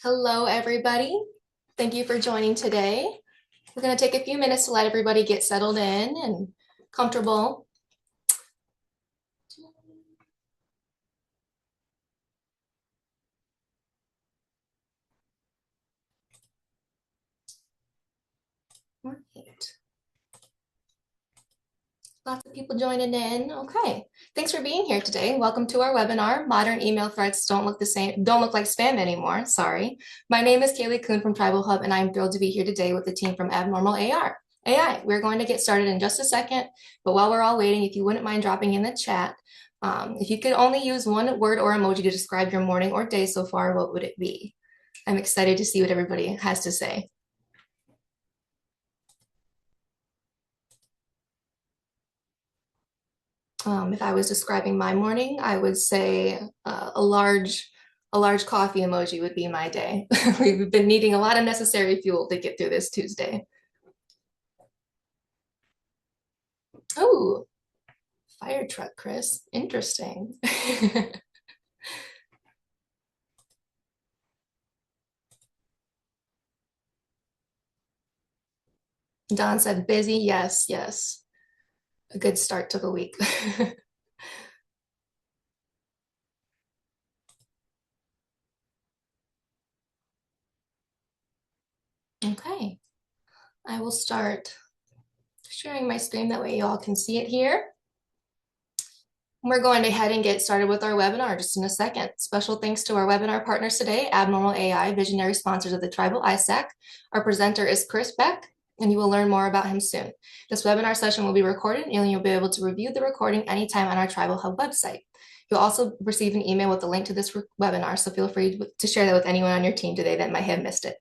Hello, everybody. Thank you for joining today. We're going to take a few minutes to let everybody get settled in and comfortable. Right. Lots of people joining in. Okay. Thanks for being here today. Welcome to our webinar. Modern email threats don't look like spam anymore. Sorry. My name is Kaylee Kuhn from TribalHub, and I'm thrilled to be here today with the team from Abnormal AI. We're going to get started in just a second, but while we're all waiting, if you wouldn't mind dropping in the chat, if you could only use one word or emoji to describe your morning or day so far, what would it be? I'm excited to see what everybody has to say. If I was describing my morning, I would say a large coffee emoji would be my day. We've been needing a lot of necessary fuel to get through this Tuesday. Oh, fire truck, Chris. Interesting. Don said busy. Yes, yes. A good start to the week. Okay, I will start sharing my screen. That way you all can see it here. We're going ahead and get started with our webinar just in a second. Special thanks to our webinar partners today, Abnormal AI, visionary sponsors of the Tribal ISAC. Our presenter is Chris Beck, and you will learn more about him soon. This webinar session will be recorded, and you'll be able to review the recording anytime on our TribalHub website. You'll also receive an email with a link to this webinar, so feel free to share that with anyone on your team today that might have missed it.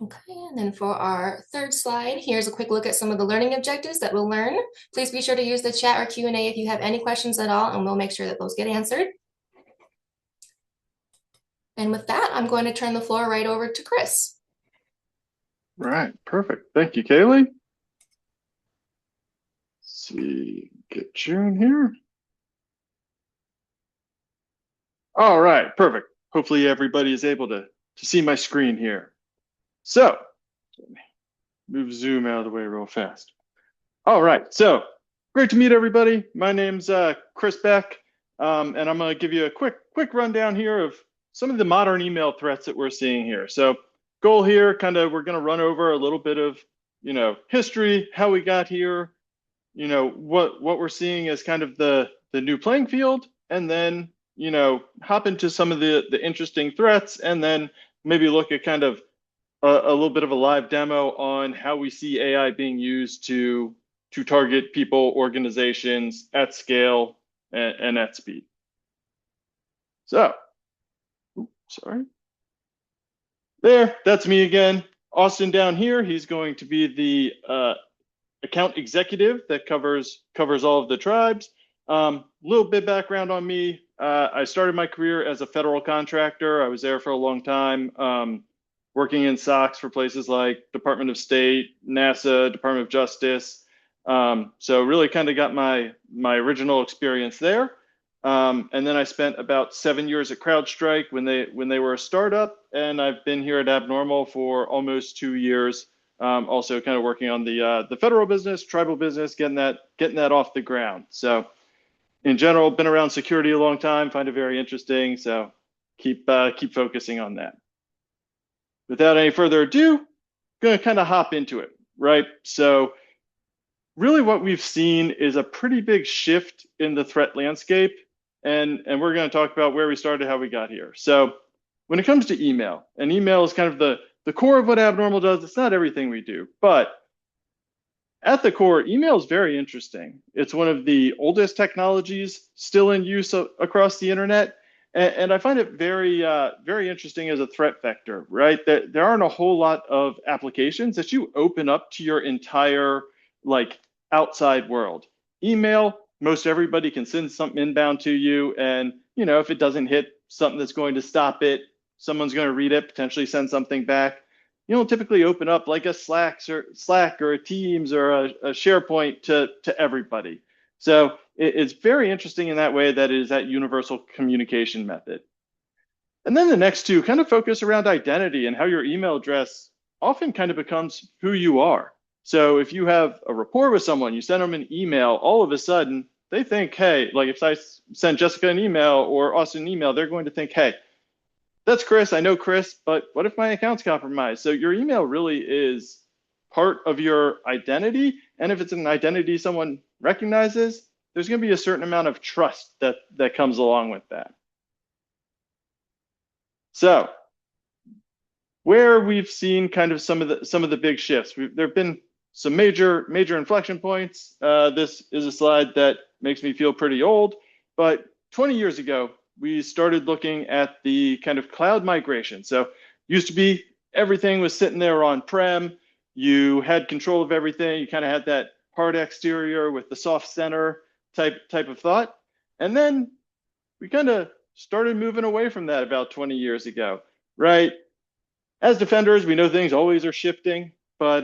Okay, and then for our third slide, here's a quick look at some of the learning objectives that we'll learn. Please be sure to use the chat or Q&A if you have any questions at all, and we'll make sure that those get answered. And with that, I'm going to turn the floor right over to Chris. Right, perfect. Thank you, Kaylee. Let's see, get you in here. All right, perfect. Hopefully everybody is able to see my screen here. So, move Zoom out of the way real fast. All right, so great to meet everybody. My name's Chris Beck, and I'm going to give you a quick rundown here of some of the modern email threats that we're seeing here. So, goal here, we're going to run over a little bit of, history, how we got here, what we're seeing as kind of the new playing field, and then hop into some of the interesting threats, and then maybe look at kind of a little bit of a live demo on how we see AI being used to target people, organizations at scale and at speed. So, sorry. There, that's me again. Austin down here, he's going to be the account executive that covers all of the tribes. Little bit background on me. I started my career as a federal contractor. I was there for a long time, working in SOCs for places like Department of State, NASA, Department of Justice. So really kind of got my original experience there. And then I spent about 7 years at CrowdStrike when they were a startup, and I've been here at Abnormal for almost 2 years. Also kind of working on the federal business, tribal business, getting that off the ground. So in general, been around security a long time, find it very interesting. So keep focusing on that. Without any further ado, going to kind of hop into it, right? So really what we've seen is a pretty big shift in the threat landscape. And we're going to talk about where we started, how we got here. So when it comes to email, and email is kind of the core of what Abnormal does. It's not everything we do, but at the core, email is very interesting. It's one of the oldest technologies still in use across the internet. And I find it very, very interesting as a threat vector, right? There aren't a whole lot of applications that you open up to your entire outside world. Email, most everybody can send something inbound to you. And, if it doesn't hit something that's going to stop it, someone's going to read it, potentially send something back. You don't typically open up like a Slack or a Teams or a SharePoint to everybody. So it's very interesting in that way that it is that universal communication method. And then the next two kind of focus around identity and how your email address often kind of becomes who you are. So if you have a rapport with someone, you send them an email, all of a sudden they think, hey, like if I send Jessica an email or Austin an email, they're going to think, hey, that's Chris. I know Chris, but what if my account's compromised? So your email really is part of your identity. And if it's an identity someone recognizes, there's going to be a certain amount of trust that comes along with that. So where we've seen kind of some of the big shifts, there have been some major inflection points. This is a slide that makes me feel pretty old, but 20 years ago, we started looking at the kind of cloud migration. So used to be everything was sitting there on-prem. You had control of everything. You kind of had that hard exterior with the soft center type of thought. And then we kind of started moving away from that about 20 years ago, right? As defenders, we know things always are shifting, but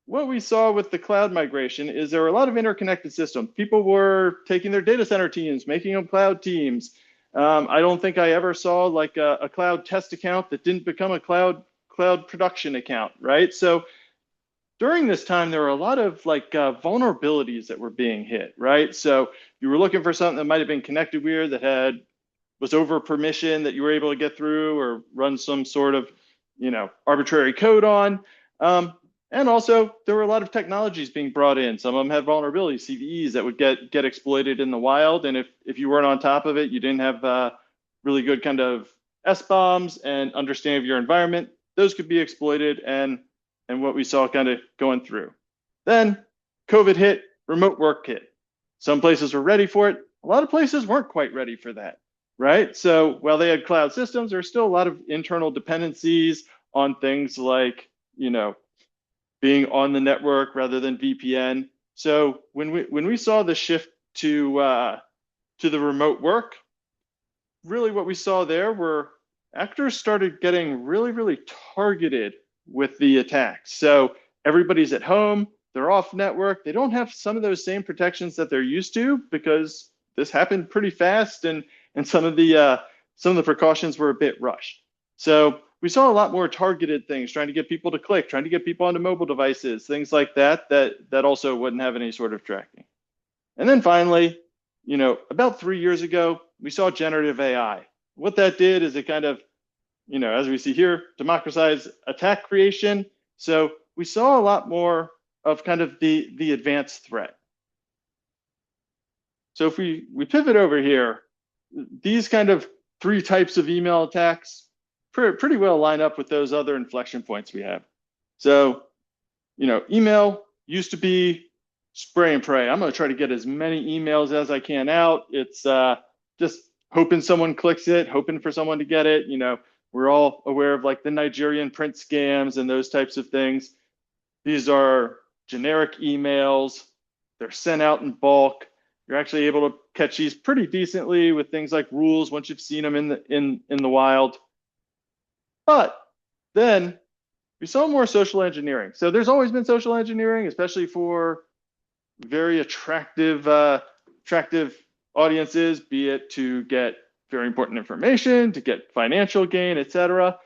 what we saw with the cloud migration is there were a lot of interconnected systems. People were taking their data center teams, making them cloud teams. I don't think I ever saw like a cloud test account that didn't become a cloud production account, right? So during this time, there were a lot of like vulnerabilities that were being hit, right? So you were looking for something that might have been connected weird that was over permission that you were able to get through or run some sort of, arbitrary code on. And also, there were a lot of technologies being brought in. Some of them had vulnerabilities, CVEs that would get exploited in the wild. And if you weren't on top of it, you didn't have really good kind of SBOMs and understanding of your environment, those could be exploited and what we saw kind of going through. Then COVID hit, remote work hit. Some places were ready for it. A lot of places weren't quite ready for that, right? So while they had cloud systems, there's still a lot of internal dependencies on things like, being on the network rather than VPN. So when we saw the shift to the remote work, really what we saw there were actors started getting really targeted with the attacks. So everybody's at home, they're off network, they don't have some of those same protections that they're used to because this happened pretty fast and some of the precautions were a bit rushed. So we saw a lot more targeted things, trying to get people to click, trying to get people onto mobile devices, things like that also wouldn't have any sort of tracking. And then finally, about 3 years ago, we saw generative AI. What that did is it kind of, as we see here, democratized attack creation. So we saw a lot more of kind of the advanced threat. So if we pivot over here, these kind of three types of email attacks pretty well line up with those other inflection points we have. So, email used to be spray and pray. I'm going to try to get as many emails as I can out. It's just hoping someone clicks it, hoping for someone to get it. We're all aware of like the Nigerian print scams and those types of things. These are generic emails. They're sent out in bulk. You're actually able to catch these pretty decently with things like rules once you've seen them in the wild. But then we saw more social engineering. So there's always been social engineering, especially for very attractive audiences, be it to get very important information, to get financial gain, etc.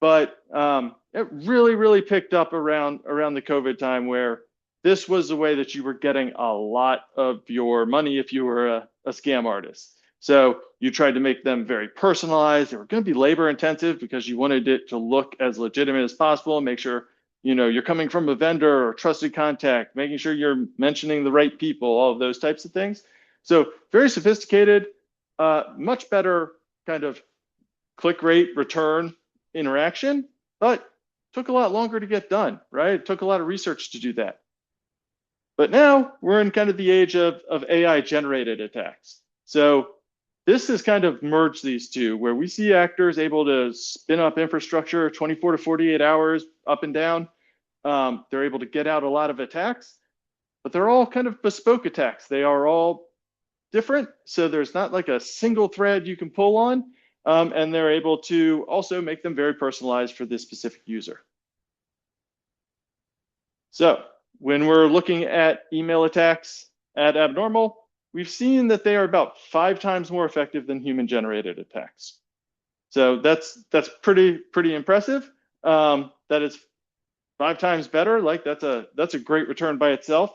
But it really picked up around the COVID time where this was the way that you were getting a lot of your money if you were a scam artist. So you tried to make them very personalized. They were going to be labor intensive because you wanted it to look as legitimate as possible and make sure, you're coming from a vendor or trusted contact, making sure you're mentioning the right people, all of those types of things. So very sophisticated, much better kind of click rate return interaction, but took a lot longer to get done, right? It took a lot of research to do that. But now we're in kind of the age of AI generated attacks. So this has kind of merged these two, where we see actors able to spin up infrastructure 24 to 48 hours up and down. They're able to get out a lot of attacks, but they're all kind of bespoke attacks. They are all different. So there's not like a single thread you can pull on. And they're able to also make them very personalized for this specific user. So when we're looking at email attacks, at abnormal, we've seen that they are about 5 times more effective than human-generated attacks. So that's pretty impressive. That it's 5 times better. Like that's a great return by itself.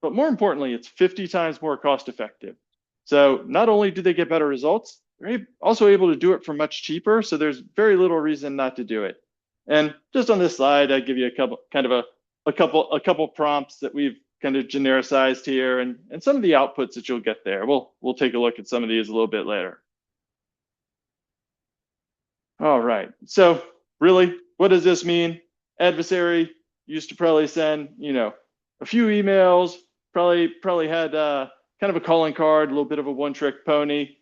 But more importantly, it's 50 times more cost effective. So not only do they get better results, they're also able to do it for much cheaper. So there's very little reason not to do it. And just on this slide, I give you a couple prompts that we've kind of genericized here, and some of the outputs that you'll get there. We'll take a look at some of these a little bit later. All right. So really, what does this mean? Adversary used to probably send, a few emails, probably had kind of a calling card, a little bit of a one-trick pony.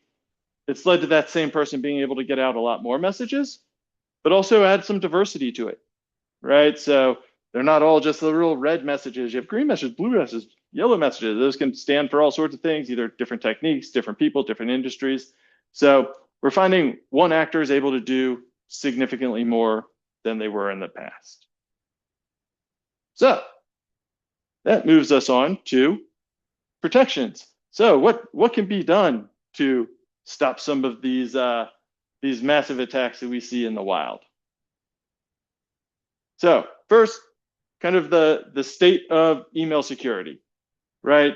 It's led to that same person being able to get out a lot more messages, but also add some diversity to it, right? So they're not all just the real red messages. You have green messages, blue messages, yellow messages. Those can stand for all sorts of things, either different techniques, different people, different industries. So we're finding one actor is able to do significantly more than they were in the past. So that moves us on to protections. So what can be done to stop some of these massive attacks that we see in the wild? So first, kind of the state of email security, right?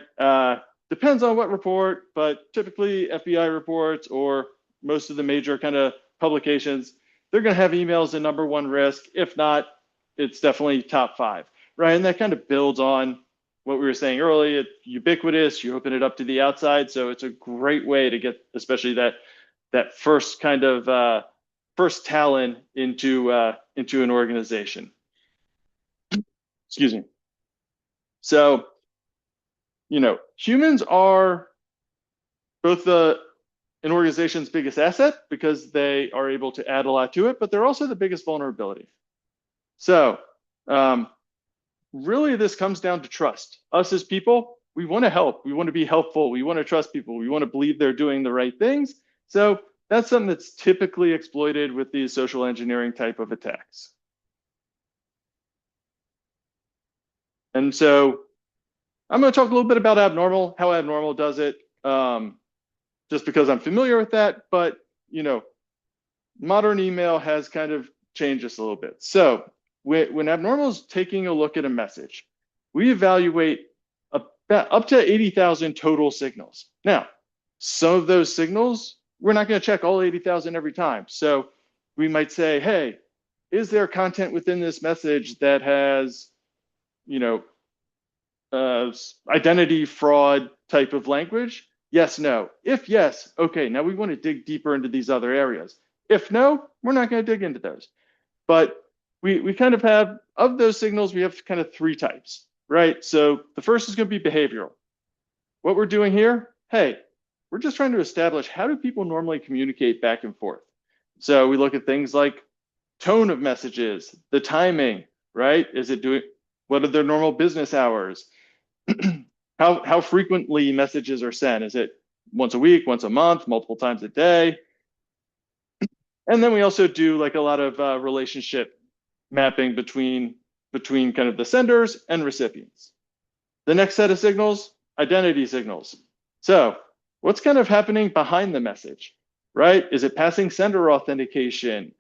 Depends on what report, but typically FBI reports or most of the major kind of publications, they're going to have emails in #1 risk. If not, it's definitely top 5, right? And that kind of builds on what we were saying earlier. It's ubiquitous. You open it up to the outside, so it's a great way to get, especially that first kind of first talon into an organization. Excuse me. So, humans are both an organization's biggest asset because they are able to add a lot to it, but they're also the biggest vulnerability. So, really, this comes down to trust. Us as people, we want to help. We want to be helpful. We want to trust people. We want to believe they're doing the right things. So that's something that's typically exploited with these social engineering type of attacks. And so I'm going to talk a little bit about abnormal, how abnormal does it, just because I'm familiar with that. But, modern email has kind of changed this a little bit. So when abnormal is taking a look at a message, we evaluate up to 80,000 total signals. Now, some of those signals, we're not going to check all 80,000 every time. So we might say, hey, is there content within this message that has, identity fraud type of language? Yes, no. If yes, okay, now we want to dig deeper into these other areas. If no, we're not going to dig into those. But we kind of have, of those signals, we have kind of 3 types, right? So the first is going to be behavioral. What we're doing here, hey, we're just trying to establish how do people normally communicate back and forth. So we look at things like tone of messages, the timing, right? What are their normal business hours? How frequently messages are sent? Is it once a week, once a month, multiple times a day? And then we also do like a lot of relationship mapping between kind of the senders and recipients. The next set of signals, identity signals. So what's kind of happening behind the message, right? Is it passing sender authentication?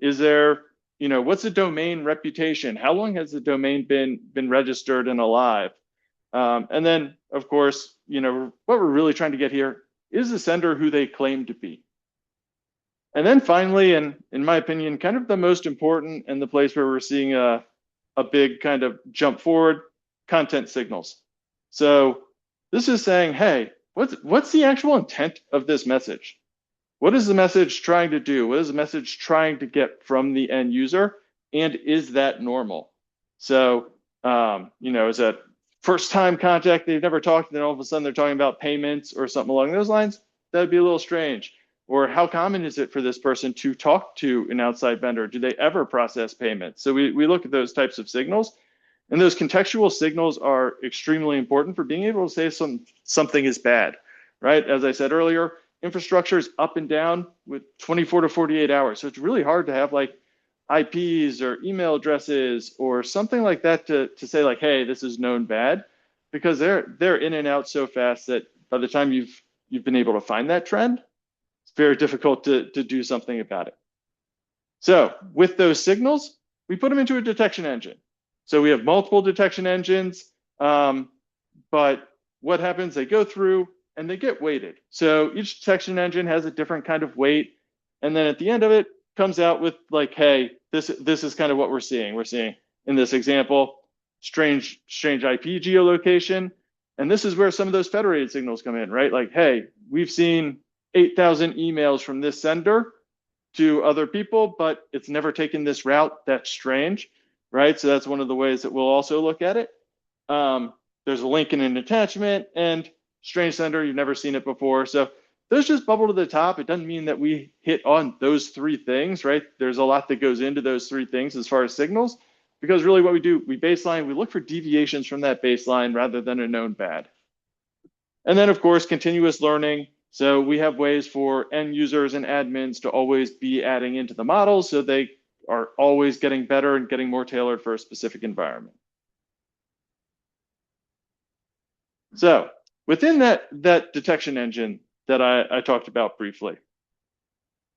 Is there, what's the domain reputation? How long has the domain been registered and alive? And then, of course, what we're really trying to get here is the sender who they claim to be. And then finally, and in my opinion, kind of the most important and the place where we're seeing a big kind of jump forward, content signals. So this is saying, hey, what's the actual intent of this message? What is the message trying to do? What is the message trying to get from the end user? And is that normal? So, is that first time contact, they've never talked, and then all of a sudden they're talking about payments or something along those lines? That'd be a little strange. Or how common is it for this person to talk to an outside vendor? Do they ever process payments? So we look at those types of signals, and those contextual signals are extremely important for being able to say something is bad, right? As I said earlier, infrastructure is up and down with 24 to 48 hours. So it's really hard to have like IPs or email addresses or something like that to say like, hey, this is known bad. because they're in and out so fast that by the time you've been able to find that trend, it's very difficult to do something about it. So with those signals, we put them into a detection engine. So we have multiple detection engines, but what happens, they go through and they get weighted. So each detection engine has a different kind of weight. And then at the end of it, comes out with like, hey, this is kind of what we're seeing. We're seeing in this example, strange IP geolocation. And this is where some of those federated signals come in, right? Like, hey, we've seen 8,000 emails from this sender to other people, but it's never taken this route. That's strange, right? So that's one of the ways that we'll also look at it. There's a link in an attachment, and strange sender, you've never seen it before. So those just bubble to the top. It doesn't mean that we hit on those three things, right? There's a lot that goes into those three things as far as signals, because really what we do, we baseline, we look for deviations from that baseline rather than a known bad. And then of course, continuous learning. So we have ways for end users and admins to always be adding into the models so they are always getting better and getting more tailored for a specific environment. So within that detection engine that I talked about briefly,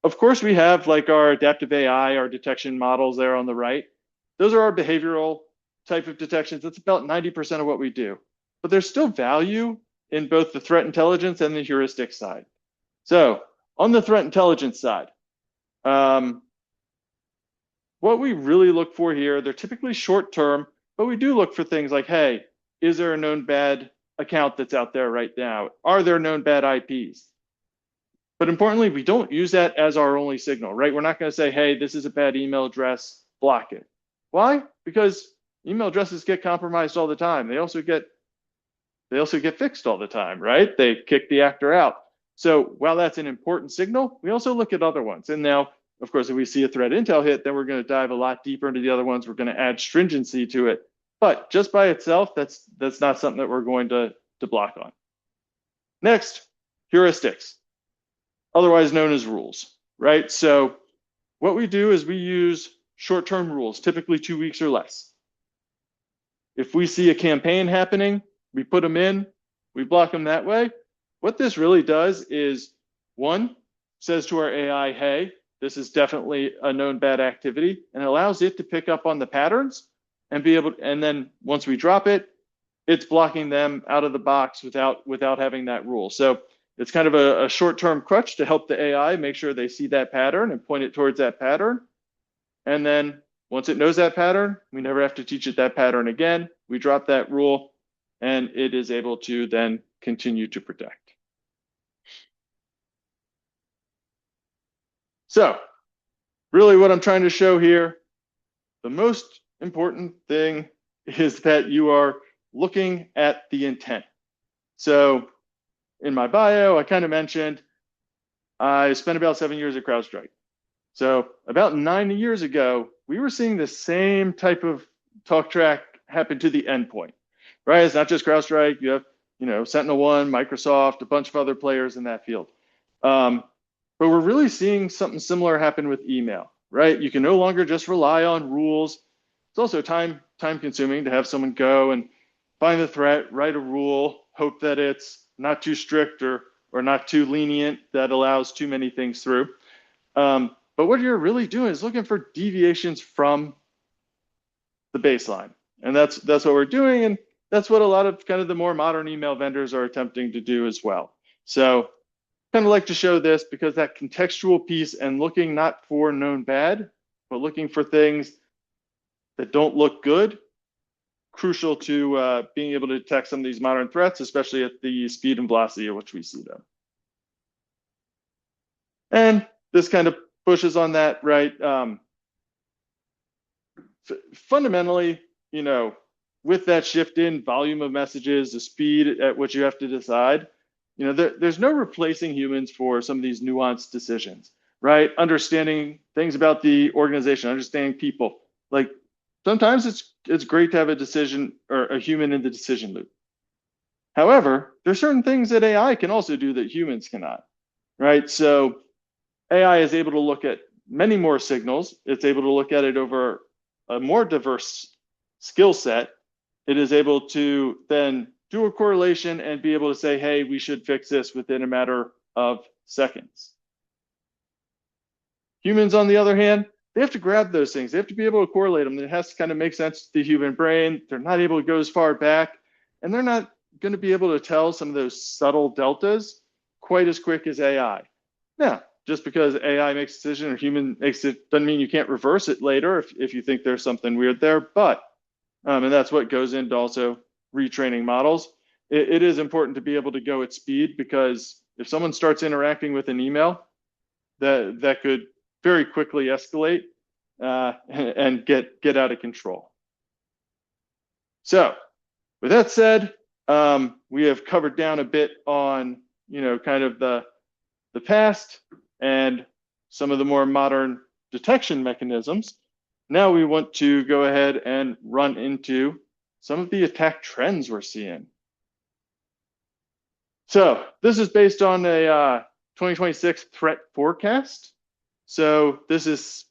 of course, we have like our adaptive AI, our detection models there on the right. Those are our behavioral type of detections. That's about 90% of what we do. But there's still value in both the threat intelligence and the heuristic side. So on the threat intelligence side, what we really look for here, they're typically short term, but we do look for things like, hey, is there a known bad account that's out there right now? Are there known bad IPs? But importantly, we don't use that as our only signal, right? We're not going to say, hey, this is a bad email address, block it. Why? Because email addresses get compromised all the time. They also get fixed all the time, right? They kick the actor out. So while that's an important signal, we also look at other ones. And now, of course, if we see a threat intel hit, then we're going to dive a lot deeper into the other ones. We're going to add stringency to it. But just by itself, that's not something that we're going to block on. Next, heuristics, otherwise known as rules, right? So what we do is we use short-term rules, typically 2 weeks or less. If we see a campaign happening, we put them in, we block them that way. What this really does is, one, says to our AI, hey, this is definitely a known bad activity, and allows it to pick up on the patterns and be able, and then once we drop it, it's blocking them out of the box without having that rule. So it's kind of a short-term crutch to help the AI make sure they see that pattern and point it towards that pattern. And then once it knows that pattern, we never have to teach it that pattern again. We drop that rule, and it is able to then continue to protect. So really what I'm trying to show here, the most important thing is that you are looking at the intent. So in my bio, I kind of mentioned I spent about 7 years at CrowdStrike. So about 9 years ago, we were seeing the same type of talk track happen to the endpoint, right? It's not just CrowdStrike. You have, SentinelOne, Microsoft, a bunch of other players in that field. But we're really seeing something similar happen with email, right? You can no longer just rely on rules. It's also time consuming to have someone go and find the threat, write a rule, hope that it's not too strict or not too lenient that allows too many things through. But what you're really doing is looking for deviations from the baseline. And that's what we're doing. And that's what a lot of kind of the more modern email vendors are attempting to do as well. So kind of like to show this because that contextual piece and looking not for known bad, but looking for things that don't look good, crucial to being able to detect some of these modern threats, especially at the speed and velocity at which we see them. And this kind of pushes on that, right? Fundamentally, with that shift in volume of messages, the speed at which you have to decide, there's no replacing humans for some of these nuanced decisions, right? Understanding things about the organization, understanding people. Like sometimes it's great to have a decision or a human in the decision loop. However, there's certain things that AI can also do that humans cannot, right? So AI is able to look at many more signals. It's able to look at it over a more diverse skill set. It is able to then do a correlation and be able to say, hey, we should fix this within a matter of seconds. Humans, on the other hand, they have to grab those things. They have to be able to correlate them. It has to kind of make sense to the human brain. They're not able to go as far back, and they're not going to be able to tell some of those subtle deltas quite as quick as AI. Now, just because AI makes a decision or human makes it doesn't mean you can't reverse it later if you think there's something weird there. But, and that's what goes into also retraining models. It is important to be able to go at speed, because if someone starts interacting with an email, that could very quickly escalate and get out of control. So with that said, we have covered down a bit on, kind of the past and some of the more modern detection mechanisms. Now we want to go ahead and run into some of the attack trends we're seeing. So this is based on a 2026 threat forecast. So this is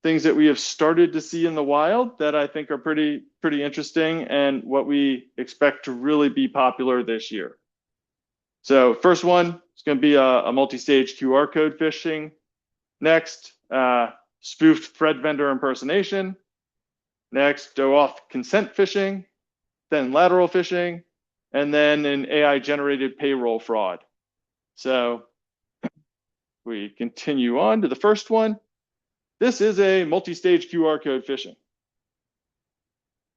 things that we have started to see in the wild that I think are pretty interesting, and what we expect to really be popular this year. So first one is going to be a multi-stage QR code phishing. Next, spoofed thread vendor impersonation. Next, OAuth consent phishing. Then lateral phishing, and then an AI-generated payroll fraud. So we continue on to the first one. This is a multi-stage QR code phishing.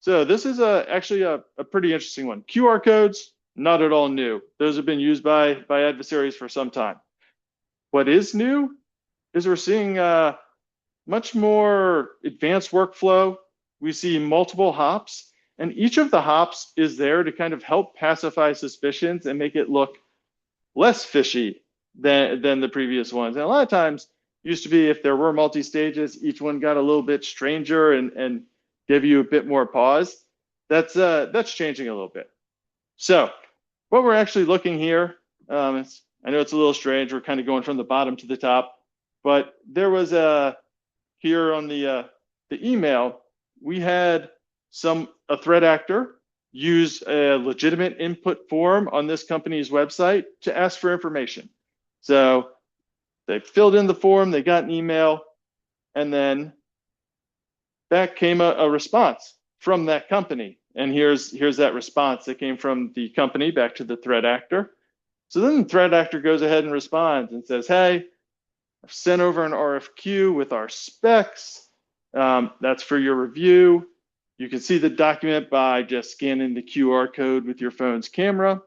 So this is actually a pretty interesting one. QR codes, not at all new. Those have been used by adversaries for some time. What is new is we're seeing much more advanced workflow. We see multiple hops, and each of the hops is there to kind of help pacify suspicions and make it look less fishy than the previous ones. And a lot of times used to be, if there were multi-stages, each one got a little bit stranger and give you a bit more pause. That's changing a little bit. So what we're actually looking here, I know it's a little strange. We're kind of going from the bottom to the top, but there was here on the email, we had a threat actor use a legitimate input form on this company's website to ask for information. So they filled in the form, they got an email, and then back came a response from that company. And here's that response that came from the company back to the threat actor. So then the threat actor goes ahead and responds and says, hey, I've sent over an RFQ with our specs. That's for your review. You can see the document by just scanning the QR code with your phone's camera.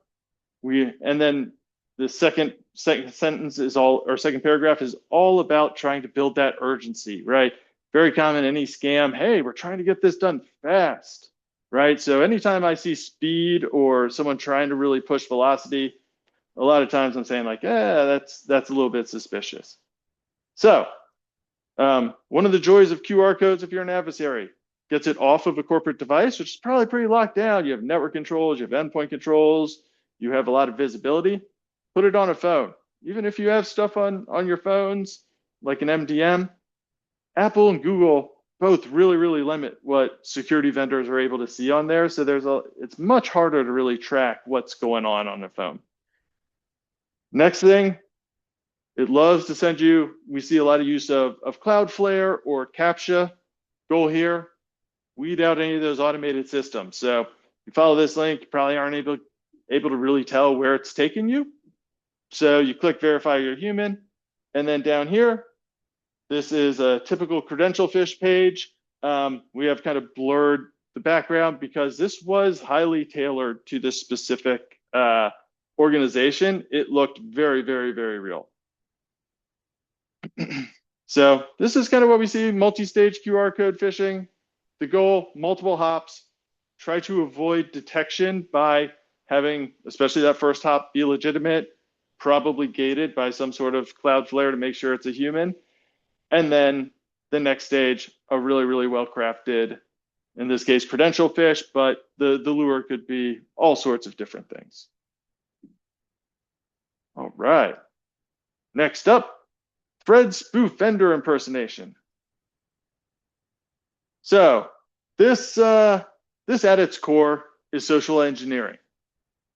And then the second sentence is second paragraph is all about trying to build that urgency, right? Very common, any scam, hey, we're trying to get this done fast, right? So anytime I see speed or someone trying to really push velocity, a lot of times I'm saying like, that's a little bit suspicious. So one of the joys of QR codes, if you're an adversary, gets it off of a corporate device, which is probably pretty locked down. You have network controls, you have endpoint controls, you have a lot of visibility. Put it on a phone. Even if you have stuff on your phones, like an MDM, Apple and Google both really limit what security vendors are able to see on there. So it's much harder to really track what's going on the phone. Next thing, it loves to send you, we see a lot of use of Cloudflare or CAPTCHA. Goal here, weed out any of those automated systems. So you follow this link, you probably aren't able to really tell where it's taking you. So you click verify you're human, and then down here, this is a typical credential phish page. We have kind of blurred the background because this was highly tailored to this specific organization. It looked very real. So this is kind of what we see, multi-stage QR code phishing. The goal, multiple hops, try to avoid detection by having, especially that first hop, be legitimate, probably gated by some sort of Cloudflare to make sure it's a human. And then the next stage, a really well-crafted, in this case, credential phish, but the lure could be all sorts of different things. All right. Next up, thread spoof vendor impersonation. So this at its core is social engineering.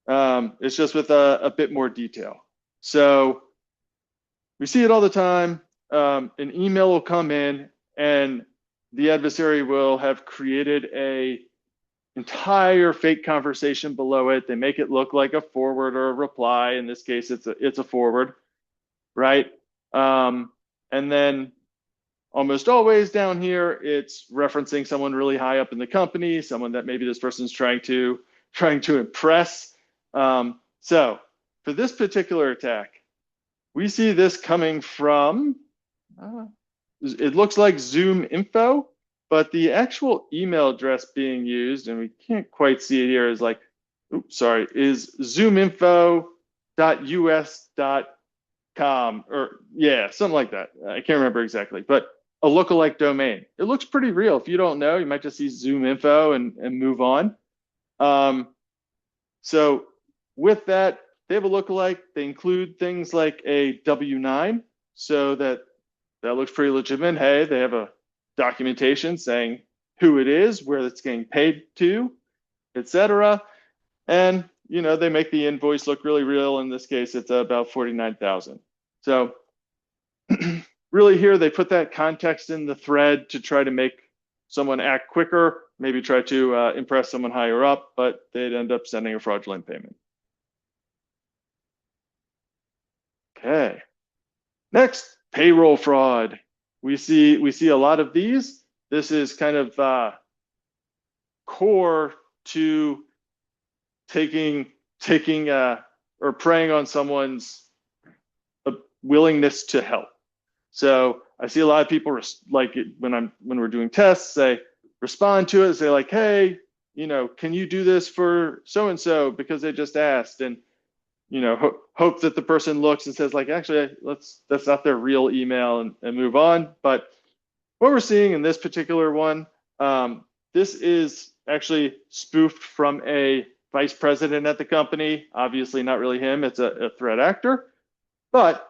It's just with a bit more detail. So we see it all the time. An email will come in and the adversary will have created a entire fake conversation below it. They make it look like a forward or a reply. In this case, it's a forward, right? And then almost always down here, it's referencing someone really high up in the company, someone that maybe this person's trying to impress. So for this particular attack, we see this coming from, it looks like Zoom info, but the actual email address being used, and we can't quite see it here, is like, oops, sorry, is zoominfo.us.com, or yeah, something like that. I can't remember exactly, but a lookalike domain. It looks pretty real. If you don't know, you might just see Zoom info and move on. So with that, they have a lookalike. They include things like a W-9, so that looks pretty legitimate. Hey, they have a documentation saying who it is, where it's getting paid to, etc. And they make the invoice look really real. In this case, it's about 49,000. So really here, they put that context in the thread to try to make someone act quicker, maybe try to impress someone higher up, but they'd end up sending a fraudulent payment. Okay. Next, payroll fraud. We see a lot of these. This is kind of core to taking or preying on someone's willingness to help. So I see a lot of people like when we're doing tests, say respond to it, say like, hey, can you do this for so and so because they just asked, and hope that the person looks and says like, actually, that's not their real email, and move on. But what we're seeing in this particular one, this is actually spoofed from a vice president at the company. Obviously not really him, it's a threat actor, but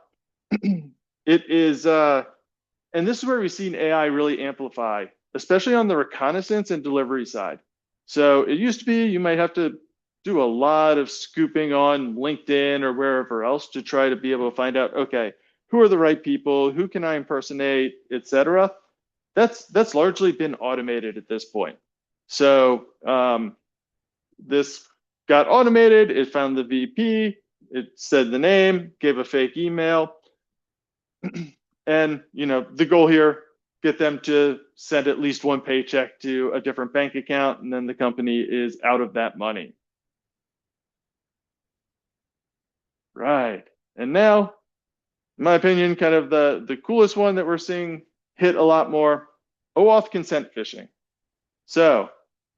it is, and this is where we've seen AI really amplify, especially on the reconnaissance and delivery side. So it used to be you might have to do a lot of scooping on LinkedIn or wherever else to try to be able to find out, okay, who are the right people, who can I impersonate, etc. That's largely been automated at this point. So this got automated. It found the VP. It said the name, gave a fake email, and the goal here, get them to send at least one paycheck to a different bank account, and then the company is out of that money. Right. And now, in my opinion, kind of the coolest one that we're seeing hit a lot more, OAuth consent phishing. So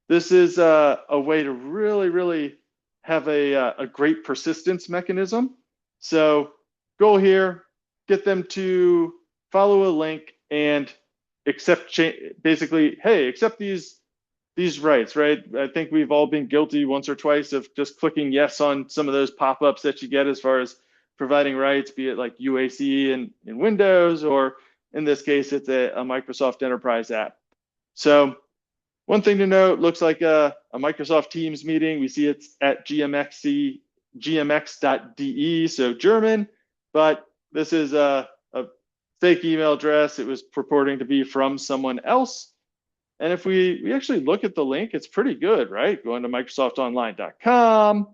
this is a way to really, really have a great persistence mechanism. So goal here, get them to follow a link and accept, basically, hey, accept these rights, right? I think we've all been guilty once or twice of just clicking yes on some of those pop-ups that you get as far as providing rights, be it like UAC in Windows, or in this case, it's a Microsoft Enterprise app. So one thing to note, looks like a Microsoft Teams meeting. We see it's at gmx.de, so German, but this is a fake email address. It was purporting to be from someone else. And if we actually look at the link, it's pretty good, right? Going to microsoftonline.com,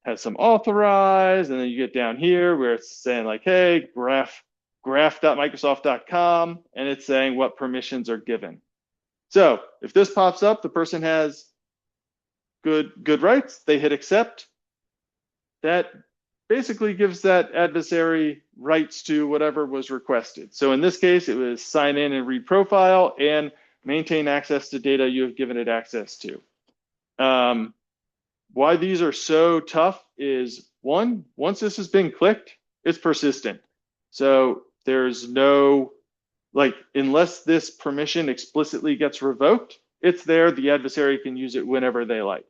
has some authorized, and then you get down here where it's saying like, hey, graph.microsoft.com, and it's saying what permissions are given. So if this pops up, the person has good rights, they hit accept. That basically gives that adversary rights to whatever was requested. So in this case, it was sign in and read profile and maintain access to data you have given it access to. Why these are so tough is, one, once this has been clicked, it's persistent. So there's no, like, unless this permission explicitly gets revoked, it's there. The adversary can use it whenever they like.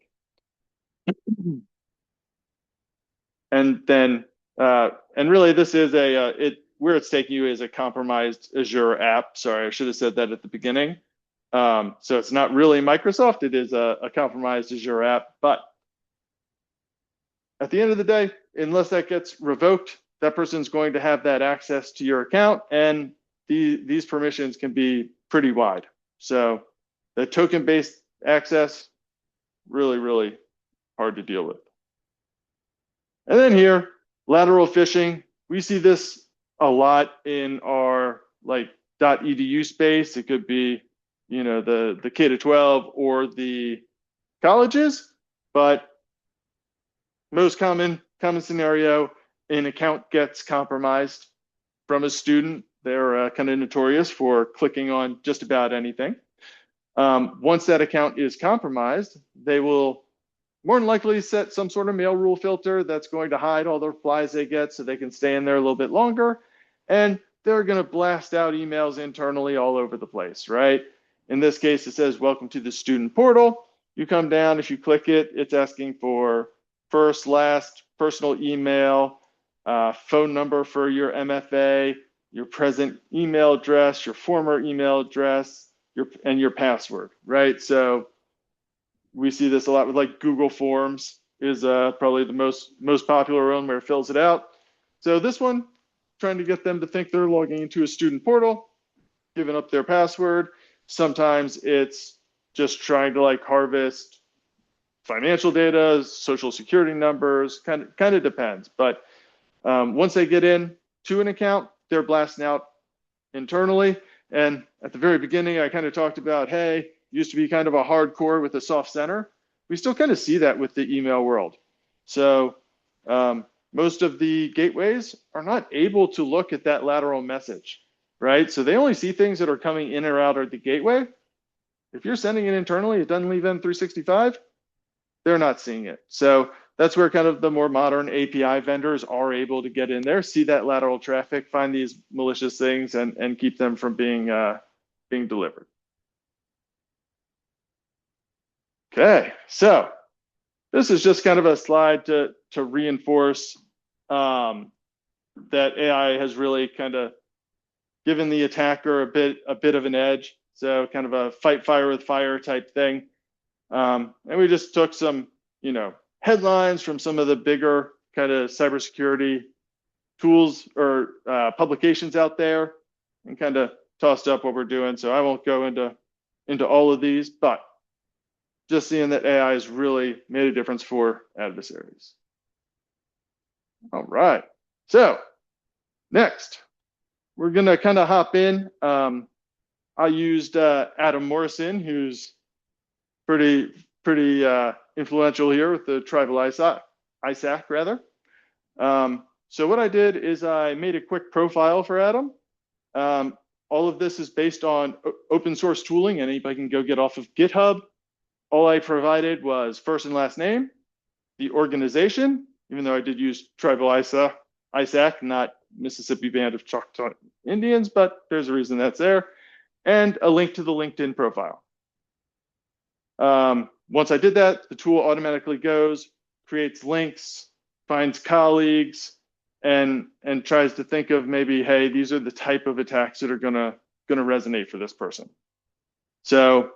And then, and really this is where it's taking you is a compromised Azure app. Sorry, I should have said that at the beginning. So it's not really Microsoft, it is a compromised Azure app, but at the end of the day, unless that gets revoked, that person's going to have that access to your account, and these permissions can be pretty wide. So the token-based access, really, really hard to deal with. And then here, lateral phishing. We see this a lot in our like .edu space. It could be, the K to 12 or the colleges, but most common scenario, an account gets compromised from a student. They're kind of notorious for clicking on just about anything. Once that account is compromised, they will more than likely set some sort of mail rule filter that's going to hide all the replies they get so they can stay in there a little bit longer. And they're going to blast out emails internally all over the place, right? In this case, it says, welcome to the student portal. You come down, if you click it, it's asking for first, last, personal email, phone number for your MFA, your present email address, your former email address, and your password, right? So we see this a lot with like Google Forms is probably the most popular one where it fills it out. So this one, trying to get them to think they're logging into a student portal, giving up their password. Sometimes it's just trying to like harvest financial data, social security numbers, kind of depends. But once they get in to an account, they're blasting out internally. And at the very beginning, I kind of talked about, hey, used to be kind of a hardcore with a soft center. We still kind of see that with the email world. So most of the gateways are not able to look at that lateral message, right? So they only see things that are coming in or out of the gateway. If you're sending it internally, it doesn't leave M365, they're not seeing it. So that's where kind of the more modern API vendors are able to get in there, see that lateral traffic, find these malicious things, and keep them from being delivered. Okay, so this is just kind of a slide to reinforce that AI has really kind of given the attacker a bit of an edge. So kind of a fight fire with fire type thing. And we just took some, headlines from some of the bigger kind of cybersecurity tools or publications out there and kind of tossed up what we're doing. So I won't go into all of these, but just seeing that AI has really made a difference for adversaries. All right. So next, we're going to kind of hop in. I used Adam Morrison, who's pretty influential here with the tribal ISAC rather. So what I did is I made a quick profile for Adam. All of this is based on open source tooling, and anybody can go get off of GitHub. All I provided was first and last name, the organization, even though I did use tribal ISAC, not Mississippi Band of Choctaw Indians, but there's a reason that's there, and a link to the LinkedIn profile. Once I did that, the tool automatically goes, creates links, finds colleagues, and tries to think of maybe, hey, these are the type of attacks that are gonna resonate for this person. So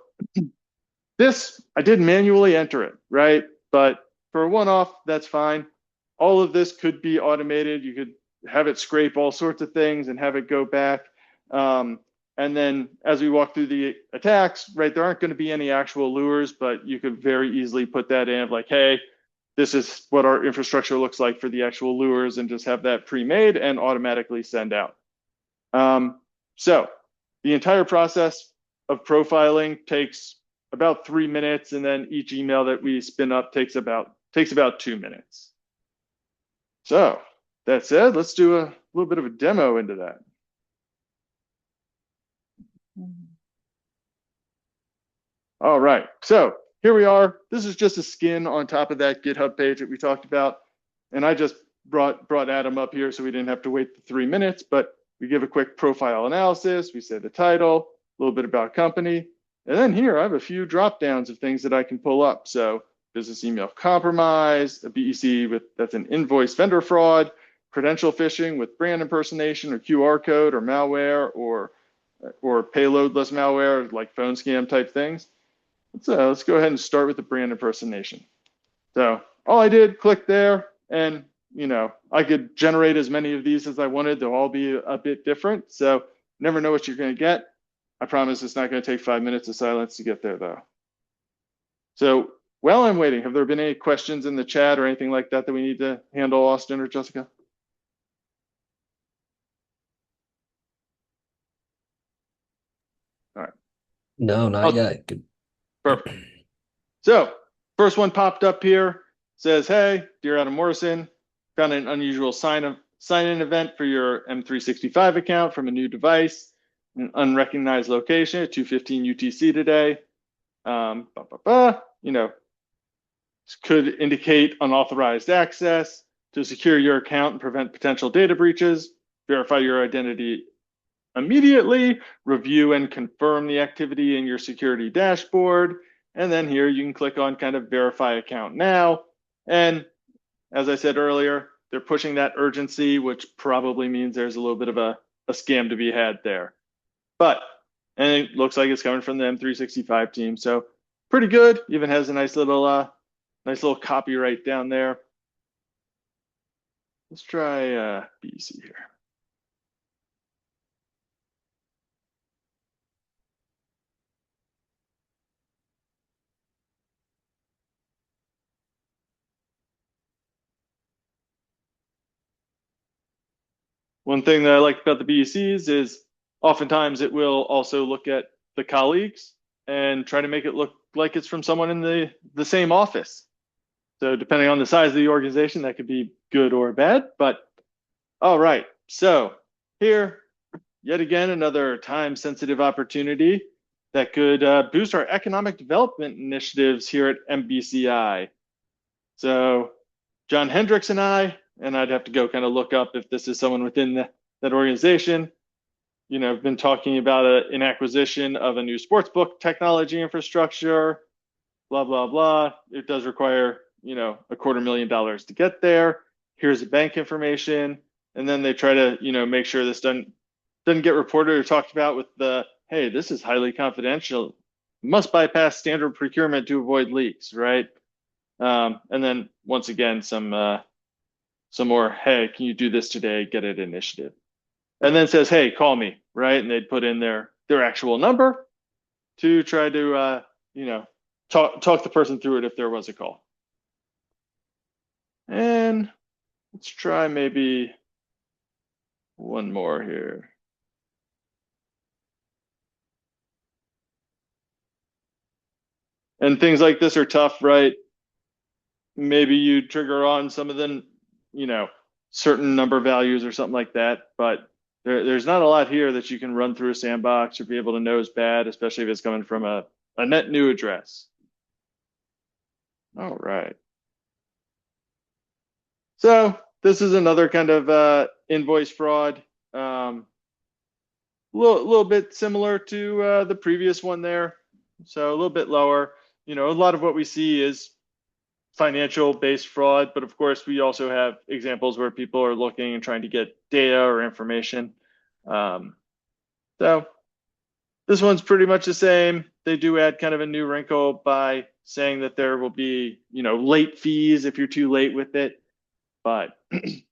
this, I did manually enter it, right? But for a one-off, that's fine. All of this could be automated. You could have it scrape all sorts of things and have it go back. And then as we walk through the attacks, right, there aren't going to be any actual lures, but you could very easily put that in of like, hey, this is what our infrastructure looks like for the actual lures, and just have that pre-made and automatically send out. So the entire process of profiling takes about 3 minutes, and then each email that we spin up takes about 2 minutes. So that said, let's do a little bit of a demo into that. All right, so here we are. This is just a skin on top of that GitHub page that we talked about. And I just brought Adam up here so we didn't have to wait the 3 minutes, but we give a quick profile analysis. We say the title, a little bit about company. And then here I have a few drop downs of things that I can pull up. So business email compromise, a BEC that's an invoice vendor fraud, credential phishing with brand impersonation or QR code or malware or payloadless malware like phone scam type things. Let's go ahead and start with the brand impersonation. So all I did, click there, And, I could generate as many of these as I wanted. They'll all be a bit different. So never know what you're going to get. I promise it's not going to take 5 minutes of silence to get there, though. So while I'm waiting, have there been any questions in the chat or anything like that that we need to handle, Austin or Jessica? All right. No, not yet. Good. Perfect. So first one popped up here, says, hey, dear Adam Morrison, found an unusual sign-in event for your M365 account from a new device, an unrecognized location at 2:15 UTC today. Could indicate unauthorized access. To secure your account and prevent potential data breaches, verify your identity immediately, review and confirm the activity in your security dashboard. And then here you can click on kind of verify account now. And as I said earlier, they're pushing that urgency, which probably means there's a little bit of a scam to be had there. And it looks like it's coming from the M365 team. So pretty good. Even has a nice little copyright down there. Let's try BC here. One thing that I like about the BECs is oftentimes it will also look at the colleagues and try to make it look like it's from someone in the same office. So depending on the size of the organization, that could be good or bad. But all right, so here, yet again, another time-sensitive opportunity that could boost our economic development initiatives here at MBCI. So John Hendricks and I'd have to go kind of look up if this is someone within that organization, have been talking about an acquisition of a new sportsbook technology infrastructure, blah, blah, blah. It does require, $250,000 to get there. Here's the bank information. And then they try to, make sure this doesn't get reported or talked about with hey, this is highly confidential. Must bypass standard procurement to avoid leaks, right? And then once again, some more, hey, can you do this today? Get it initiative. And then says, hey, call me, right? And they'd put in their actual number to try to, talk the person through it if there was a call. And let's try maybe one more here. And things like this are tough, right? Maybe you trigger on some of them, certain number values or something like that. But there's not a lot here that you can run through a sandbox or be able to know is bad, especially if it's coming from a net new address. All right. So this is another kind of invoice fraud. Little bit similar to the previous one there. So a little bit lower. A lot of what we see is financial based fraud, but of course we also have examples where people are looking and trying to get data or information. So this one's pretty much the same. They do add kind of a new wrinkle by saying that there will be, late fees if you're too late with it. But I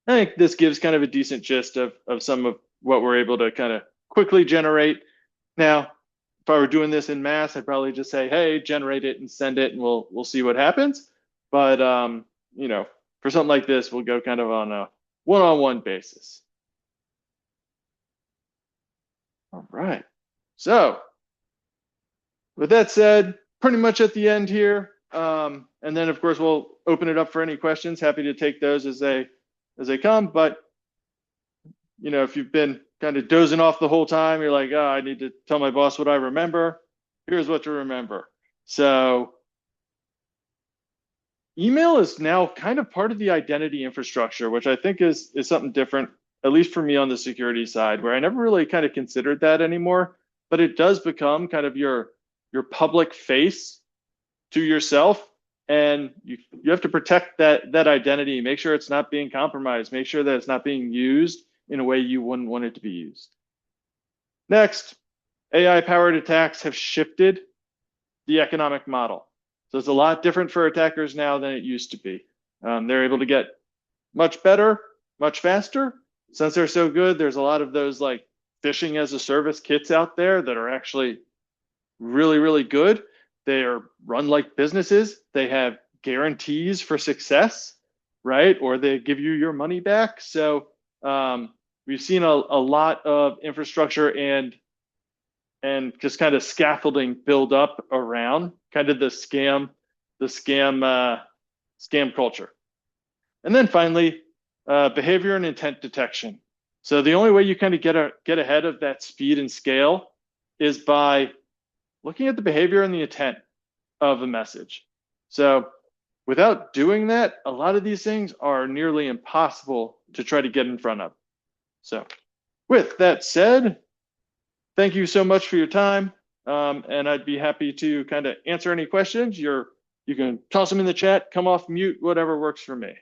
think this gives kind of a decent gist of some of what we're able to kind of quickly generate. Now, if I were doing this in mass, I'd probably just say, hey, generate it and send it and we'll see what happens. But for something like this, we'll go kind of on a one-on-one basis. All right. So with that said, pretty much at the end here. And then of course we'll open it up for any questions. Happy to take those as they come. But if you've been kind of dozing off the whole time, you're like, oh, I need to tell my boss what I remember. Here's what to remember. So email is now kind of part of the identity infrastructure, which I think is something different, at least for me on the security side, where I never really kind of considered that anymore. But it does become kind of your public face to yourself, and you have to protect that identity. Make sure it's not being compromised. Make sure that it's not being used in a way you wouldn't want it to be used. Next, AI-powered attacks have shifted the economic model. So it's a lot different for attackers now than it used to be. They're able to get much better, much faster. Since they're so good, there's a lot of those like phishing as a service kits out there that are actually really, really good. They are run like businesses. They have guarantees for success, right? Or they give you your money back. So we've seen a lot of infrastructure and just kind of scaffolding build up around kind of the scam culture. And then finally, behavior and intent detection. So the only way you kind of get ahead of that speed and scale is by looking at the behavior and the intent of a message. So without doing that, a lot of these things are nearly impossible to try to get in front of. So with that said, thank you so much for your time. And I'd be happy to kind of answer any questions. You can toss them in the chat, come off mute, whatever works for me.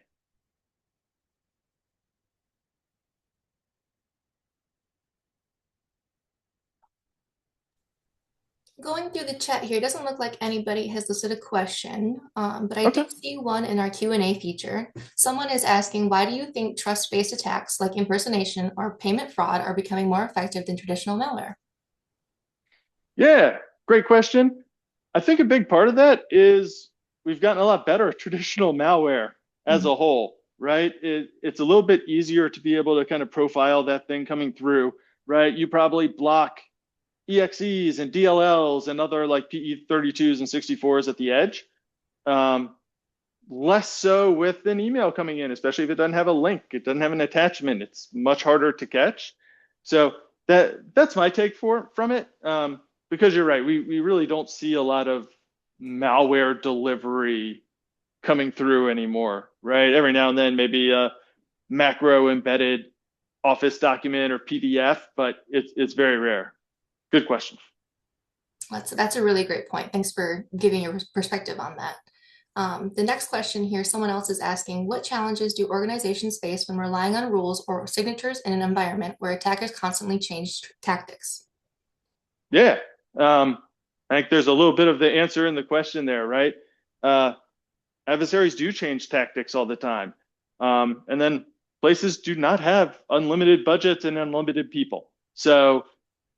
Going through the chat here, it doesn't look like anybody has listed a question, but I do Okay. see one in our Q&A feature. Someone is asking, why do you think trust-based attacks like impersonation or payment fraud are becoming more effective than traditional malware? Yeah, great question. I think a big part of that is we've gotten a lot better at traditional malware as Mhm. a whole, right? It's a little bit easier to be able to kind of profile that thing coming through, right? You probably block EXEs and DLLs and other like PE32s and 64s at the edge. Um, Less so with an email coming in, especially if it doesn't have a link, it doesn't have an attachment. It's much harder to catch. So that's my take from it. Because you're right, we really don't see a lot of malware delivery coming through anymore, right? Every now and then, maybe a macro embedded Office document or PDF, but it's very rare. Good question. That's a really great point. Thanks for giving your perspective on that. The next question here, someone else is asking, what challenges do organizations face when relying on rules or signatures in an environment where attackers constantly change tactics? Yeah. I think there's a little bit of the answer in the question there, right? Uh, Adversaries do change tactics all the time. And then places do not have unlimited budgets and unlimited people. So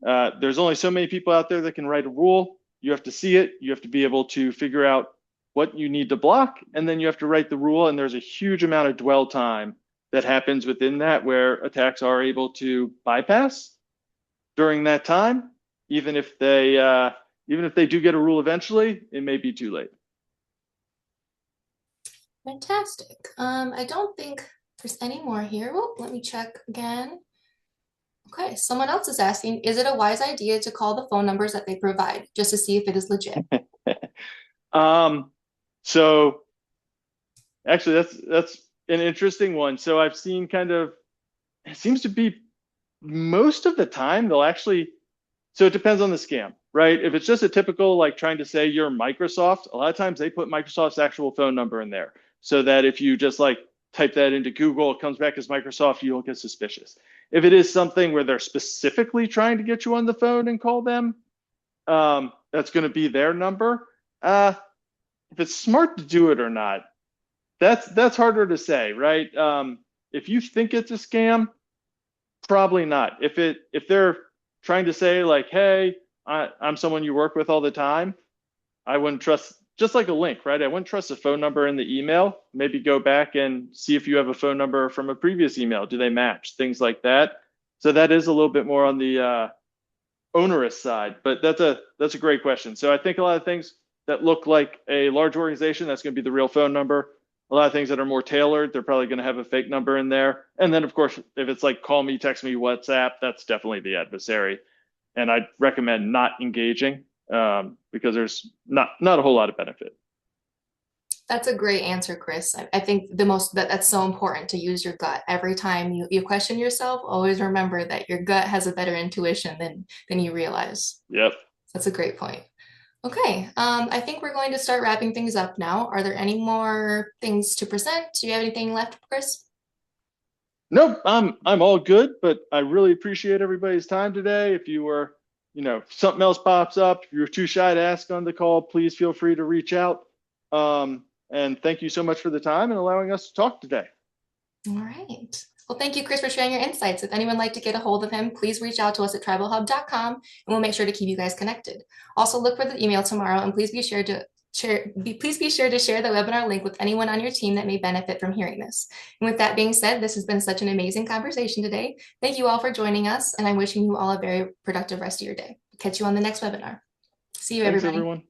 there's only so many people out there that can write a rule. You have to see it. You have to be able to figure out what you need to block, and then you have to write the rule. And there's a huge amount of dwell time that happens within that where attacks are able to bypass during that time, even if they do get a rule eventually, it may be too late. Fantastic. I don't think there's any more here. Well, let me check again. Okay, someone else is asking, is it a wise idea to call the phone numbers that they provide just to see if it is legit? um, so actually, that's an interesting one. So I've seen kind of it seems to be most of the time they'll actually. So it depends on the scam, right? If it's just a typical like trying to say you're Microsoft, a lot of times they put Microsoft's actual phone number in there so that if you just like type that into Google, it comes back as Microsoft, you don't get suspicious. If it is something where they're specifically trying to get you on the phone and call them, that's going to be their number. If it's smart to do it or not, that's harder to say, right? If you think it's a scam, probably not. If they're trying to say like, hey, I'm someone you work with all the time, I wouldn't trust just like a link, right? I wouldn't trust a phone number in the email. Maybe go back and see if you have a phone number from a previous email. Do they match? Things like that. So that is a little bit more on the onerous side, but that's a great question. So I think a lot of things that look like a large organization, that's going to be the real phone number. A lot of things that are more tailored, they're probably going to have a fake number in there. And then of course, if it's like call me, text me, WhatsApp, that's definitely the adversary. And I'd recommend not engaging because there's not a whole lot of benefit. That's a great answer, Chris. I think that's so important to use your gut. Every time you question yourself, always remember that your gut has a better intuition than you realize. Yep. That's a great point. Okay, I think we're going to start wrapping things up now. Are there any more things to present? Do you have anything left, Chris? Nope, I'm all good, but I really appreciate everybody's time today. If you were, if something else pops up, if you're too shy to ask on the call, please feel free to reach out. And thank you so much for the time and allowing us to talk today. All right. Well, thank you, Chris, for sharing your insights. If anyone would like to get a hold of him, please reach out to us at tribalhub.com and we'll make sure to keep you guys connected. Also, look for the email tomorrow and please be sure to share the webinar link with anyone on your team that may benefit from hearing this. And with that being said, this has been such an amazing conversation today. Thank you all for joining us, and I'm wishing you all a very productive rest of your day. Catch you on the next webinar. See you, Thanks, everybody. everyone.